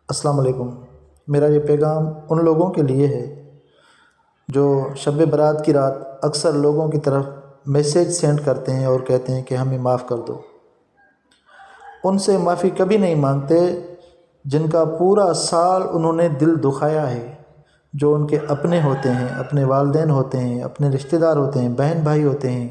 السلام علیکم۔ میرا یہ پیغام ان لوگوں کے لیے ہے جو شب برات کی رات اکثر لوگوں کی طرف میسیج سینڈ کرتے ہیں اور کہتے ہیں کہ ہمیں معاف کر دو۔ ان سے معافی کبھی نہیں مانگتے جن کا پورا سال انہوں نے دل دکھایا ہے، جو ان کے اپنے ہوتے ہیں، اپنے والدین ہوتے ہیں، اپنے رشتہ دار ہوتے ہیں، بہن بھائی ہوتے ہیں،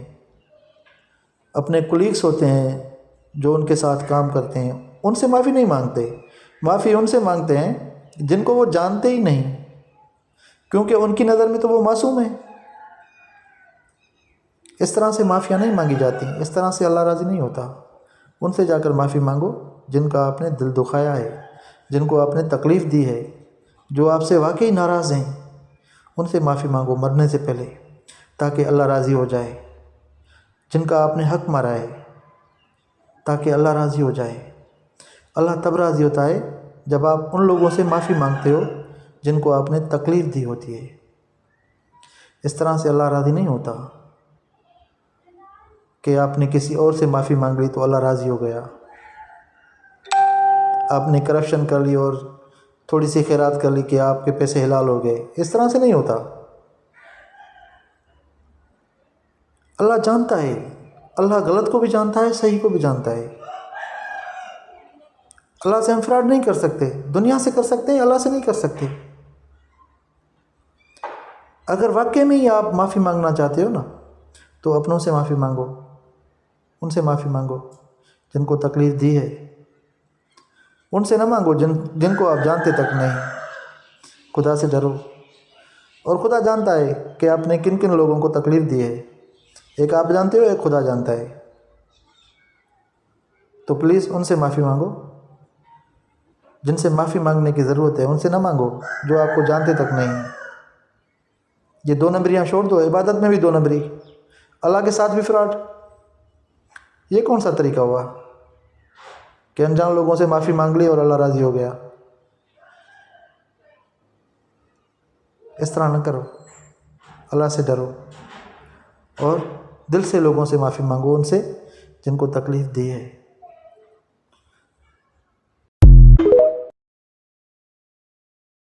اپنے کولیگس ہوتے ہیں جو ان کے ساتھ کام کرتے ہیں۔ ان سے معافی نہیں مانگتے۔ معافی ان سے مانگتے ہیں جن کو وہ جانتے ہی نہیں، کیونکہ ان کی نظر میں تو وہ معصوم ہیں۔ اس طرح سے معافیاں نہیں مانگی جاتی، اس طرح سے اللہ راضی نہیں ہوتا۔ ان سے جا کر معافی مانگو جن کا آپ نے دل دکھایا ہے، جن کو آپ نے تکلیف دی ہے، جو آپ سے واقعی ناراض ہیں۔ ان سے معافی مانگو مرنے سے پہلے، تاکہ اللہ راضی ہو جائے۔ جن کا آپ نے حق مارا ہے، تاکہ اللہ راضی ہو جائے۔ اللہ تب راضی ہوتا ہے جب آپ ان لوگوں سے معافی مانگتے ہو جن کو آپ نے تکلیف دی ہوتی ہے۔ اس طرح سے اللہ راضی نہیں ہوتا کہ آپ نے کسی اور سے معافی مانگ لی تو اللہ راضی ہو گیا۔ آپ نے کرپشن کر لی اور تھوڑی سی خیرات کر لی کہ آپ کے پیسے حلال ہو گئے۔ اس طرح سے نہیں ہوتا۔ اللہ جانتا ہے، اللہ غلط کو بھی جانتا ہے، صحیح کو بھی جانتا ہے۔ اللہ سے ہم فراڈ نہیں کر سکتے، دنیا سے کر سکتے ہیں، اللہ سے نہیں کر سکتے۔ اگر واقعی میں ہی آپ معافی مانگنا چاہتے ہو نا، تو اپنوں سے معافی مانگو، ان سے معافی مانگو جن کو تکلیف دی ہے۔ ان سے نہ مانگو جن کو آپ جانتے تک نہیں۔ خدا سے ڈرو، اور خدا جانتا ہے کہ آپ نے کن کن لوگوں کو تکلیف دی ہے۔ ایک آپ جانتے ہو، ایک خدا جانتا ہے۔ تو پلیز ان سے معافی مانگو جن سے معافی مانگنے کی ضرورت ہے۔ ان سے نہ مانگو جو آپ کو جانتے تک نہیں۔ یہ دو نمبریاں چھوڑ دو، عبادت میں بھی دو نمبری، اللہ کے ساتھ بھی فراڈ۔ یہ کون سا طریقہ ہوا کہ انجان لوگوں سے معافی مانگ لی اور اللہ راضی ہو گیا؟ اس طرح نہ کرو، اللہ سے ڈرو اور دل سے لوگوں سے معافی مانگو، ان سے جن کو تکلیف دی ہے۔